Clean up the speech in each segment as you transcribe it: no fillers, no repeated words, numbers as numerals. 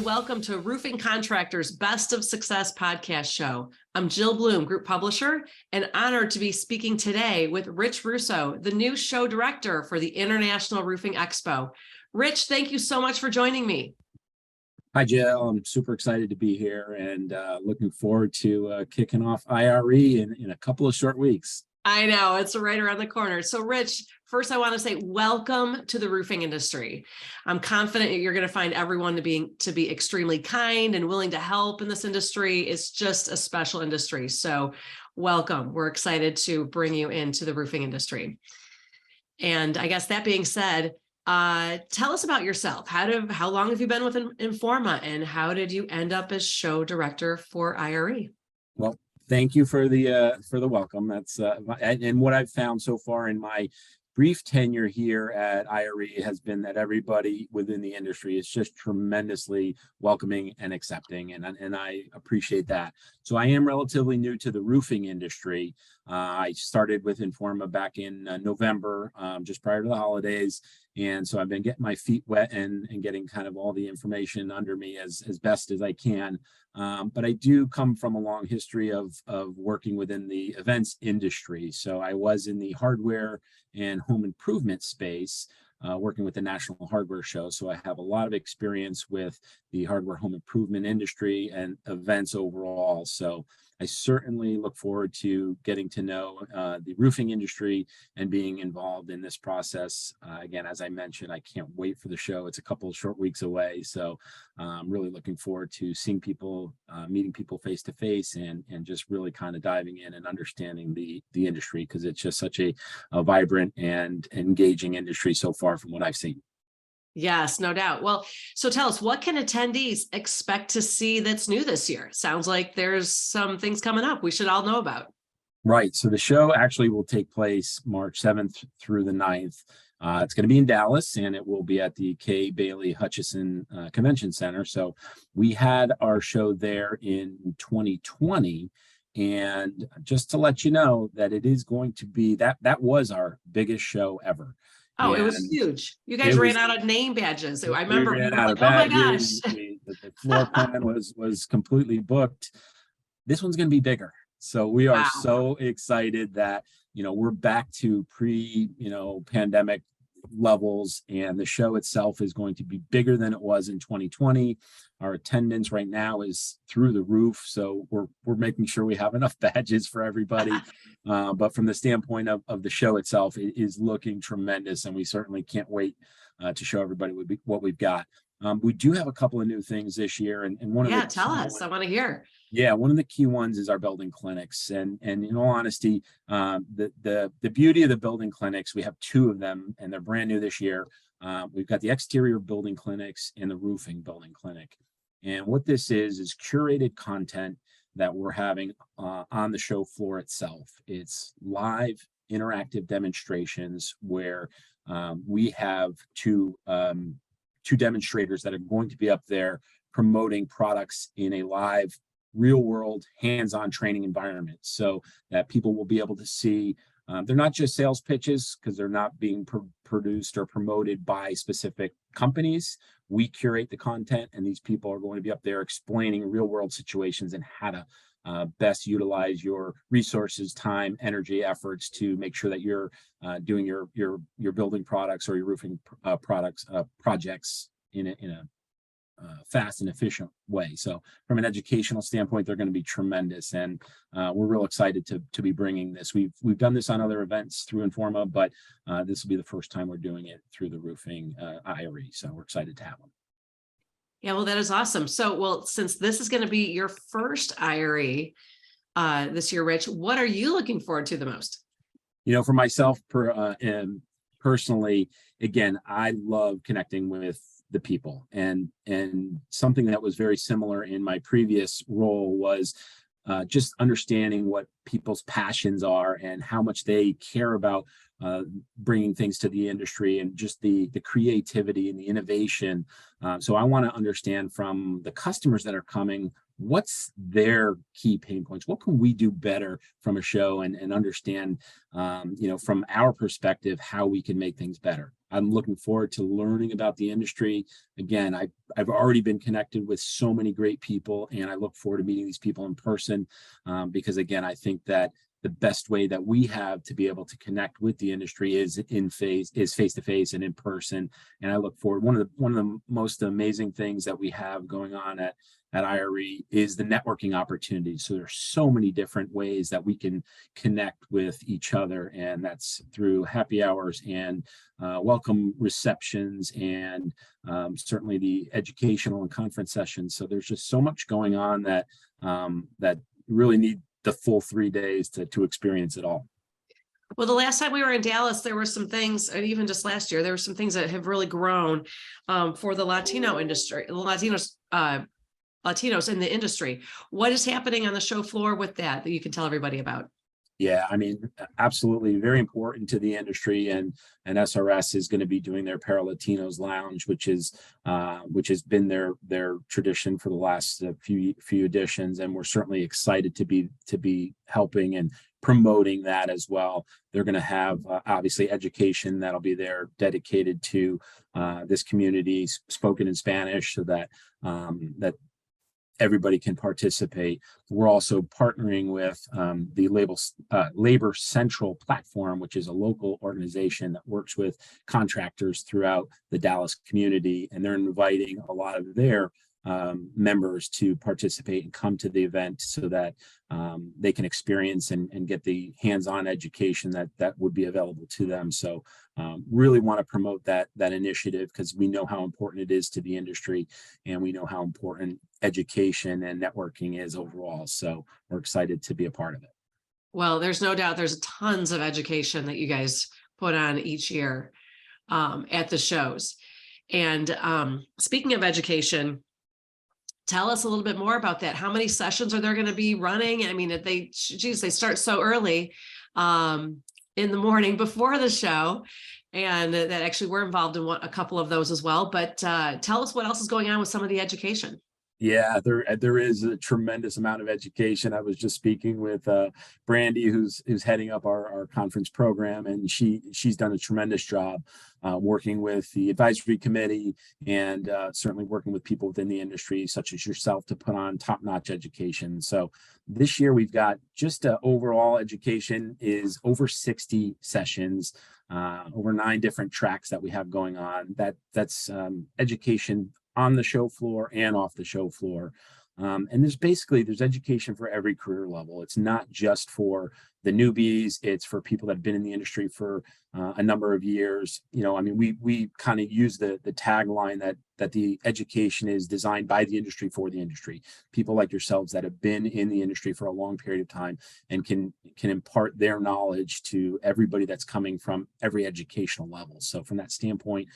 welcome to Roofing Contractors Best of Success podcast show. I'm Jill Bloom, Group Publisher, and honored to be speaking today with Rich Russo, the new show director for the International Roofing Expo. Rich, thank you so much for joining me. Hi, Jill. I'm super excited to be here and looking forward to kicking off IRE in a couple of short weeks. I know, it's right around the corner. So Rich, first I want to say welcome to the roofing industry. I'm confident you're going to find everyone to be extremely kind and willing to help in this industry. It's just a special industry. So welcome. We're excited to bring you into the roofing industry. And I guess that being said, tell us about yourself. How long have you been with Informa, and how did you end up as show director for IRE? Well, thank you for the welcome. That's and what I've found so far in my brief tenure here at IRE has been that everybody within the industry is just tremendously welcoming and accepting, and I appreciate that. So I am relatively new to the roofing industry. I started with Informa back in November, just prior to the holidays. And so I've been getting my feet wet and getting kind of all the information under me as best as I can. But I do come from a long history of working within the events industry. So I was in the hardware and home improvement space, working with the National Hardware Show. So I have a lot of experience with the hardware home improvement industry and events overall. So I certainly look forward to getting to know the roofing industry and being involved in this process. Again, as I mentioned, I can't wait for the show. It's a couple of short weeks away. So I'm really looking forward to seeing people, meeting people face to face, and just really kind of diving in and understanding the industry, because it's just such a vibrant and engaging industry so far from what I've seen. Yes, no doubt. Well, so tell us, what can attendees expect to see that's new this year? Sounds like there's some things coming up we should all know about. Right. So the show actually will take place March 7th through the 9th. It's going to be in Dallas, and it will be at the Kay Bailey Hutchison Convention Center. So we had our show there in 2020. And just to let you know that it is going to be, that was our biggest show ever. Oh, it was huge. You guys ran out of name badges. I remember being like, oh my gosh. The floor plan was completely booked. This one's going to be bigger. So we are so excited that, we're back to pandemic levels, and the show itself is going to be bigger than it was in 2020. Our attendance right now is through the roof, so we're making sure we have enough badges for everybody. But from the standpoint of the show itself, it is looking tremendous, and we certainly can't wait to show everybody what we've got. We do have a couple of new things this year, and one of the tell us. I want to hear. Yeah, one of the key ones is our building clinics, and in all honesty, the beauty of the building clinics, we have two of them, and they're brand new this year. We've got the exterior building clinics and the roofing building clinic, and what this is curated content that we're having on the show floor itself. It's live interactive demonstrations where we have two demonstrators that are going to be up there promoting products in a live, real world, hands-on training environment, so that people will be able to see. They're not just sales pitches, because they're not being produced or promoted by specific companies. We curate the content, and these people are going to be up there explaining real world situations and how to best utilize your resources, time, energy, efforts to make sure that you're doing your building products or your roofing projects in a fast and efficient way. So from an educational standpoint, they're going to be tremendous, and we're real excited to be bringing this. We've done this on other events through Informa, but this will be the first time we're doing it through the roofing IRE. So we're excited to have them. Yeah, well, that is awesome. So, since this is going to be your first IRE this year, Rich, what are you looking forward to the most? For myself, personally, again, I love connecting with the people, and something that was very similar in my previous role was just understanding what people's passions are and how much they care about bringing things to the industry, and just the creativity and the innovation. So I want to understand from the customers that are coming, what's their key pain points? What can we do better from a show, and understand, from our perspective, how we can make things better. I'm looking forward to learning about the industry. Again, I've already been connected with so many great people, and I look forward to meeting these people in person, because again, I think that the best way that we have to be able to connect with the industry is face to face and in person. And I look forward. One of the most amazing things that we have going on at IRE is the networking opportunities. So there's so many different ways that we can connect with each other, and that's through happy hours and welcome receptions, and certainly the educational and conference sessions. So there's just so much going on that that really need the full 3 days to experience it all. Well, the last time we were in Dallas, there were some things, and even just last year, there were some things that have really grown for the Latino industry, the Latinos in the industry. What is happening on the show floor with that you can tell everybody about? Yeah, I mean, absolutely very important to the industry, and SRS is going to be doing their Para Latinos Lounge, which has been their tradition for the last few editions, and we're certainly excited to be helping and promoting that as well. They're going to have obviously education that'll be there dedicated to this community, spoken in Spanish, so that that everybody can participate. We're also partnering with the Labor Central platform, which is a local organization that works with contractors throughout the Dallas community, and they're inviting a lot of their members to participate and come to the event so that they can experience and get the hands-on education that would be available to them. So really want to promote that initiative, because we know how important it is to the industry, and we know how important education and networking is overall. So we're excited to be a part of it. Well, there's no doubt there's tons of education that you guys put on each year at the shows. And speaking of education, tell us a little bit more about that. How many sessions are there going to be running? I mean, they start so early in the morning before the show, and that actually we're involved in a couple of those as well. But tell us what else is going on with some of the education. Yeah, there is a tremendous amount of education. I was just speaking with Brandy, who's heading up our conference program, and she's done a tremendous job working with the advisory committee, and certainly working with people within the industry, such as yourself, to put on top-notch education. So this year we've got just overall education is over 60 sessions, over 9 different tracks that we have going on. That's education on the show floor and off the show floor. And there's education for every career level. It's not just for the newbies, it's for people that have been in the industry for a number of years. You know, I mean, we kind of use the tagline that the education is designed by the industry for the industry. People like yourselves that have been in the industry for a long period of time and can impart their knowledge to everybody that's coming from every educational level. So from that standpoint,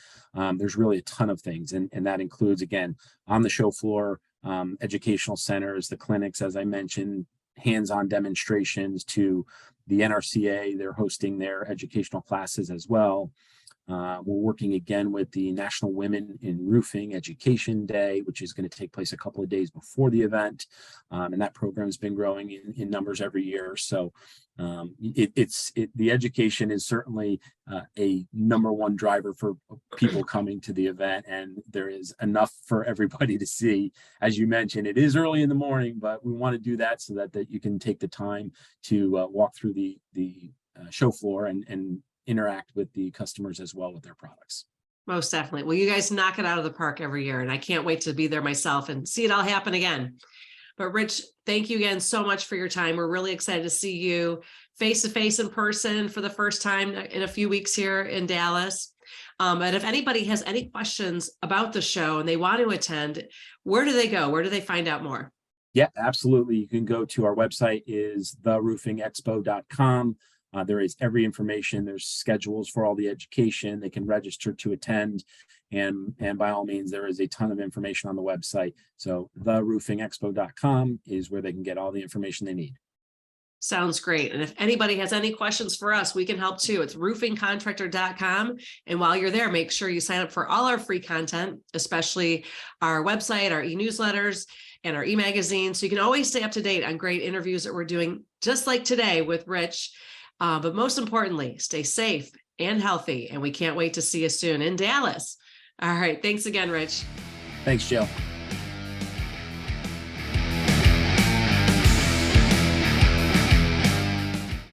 there's really a ton of things, and that includes, again, on the show floor, educational centers, the clinics, as I mentioned, hands-on demonstrations to the NRCA. They're hosting their educational classes as well. We're working again with the National Women in Roofing Education Day, which is going to take place a couple of days before the event. And that program has been growing in numbers every year. So the education is certainly a number one driver for people coming to the event, and there is enough for everybody to see. As you mentioned, it is early in the morning, but we want to do that so that you can take the time to walk through the show floor and interact with the customers as well with their products. Most definitely. Well, you guys knock it out of the park every year, and I can't wait to be there myself and see it all happen again. But Rich, thank you again so much for your time. We're really excited to see you face to face in person for the first time in a few weeks here in Dallas. But if anybody has any questions about the show and they want to attend, where do they go? Where do they find out more? Yeah, absolutely. You can go to our website, is theroofingexpo.com. There is every information. There's schedules for all the education. They can register to attend. And by all means, there is a ton of information on the website. So theroofingexpo.com is where they can get all the information they need. Sounds great. And if anybody has any questions for us, we can help too. It's roofingcontractor.com. And while you're there, make sure you sign up for all our free content, especially our website, our e-newsletters, and our e-magazine. So you can always stay up to date on great interviews that we're doing, just like today with Rich. But most importantly, stay safe and healthy. And we can't wait to see you soon in Dallas. All right. Thanks again, Rich. Thanks, Jill.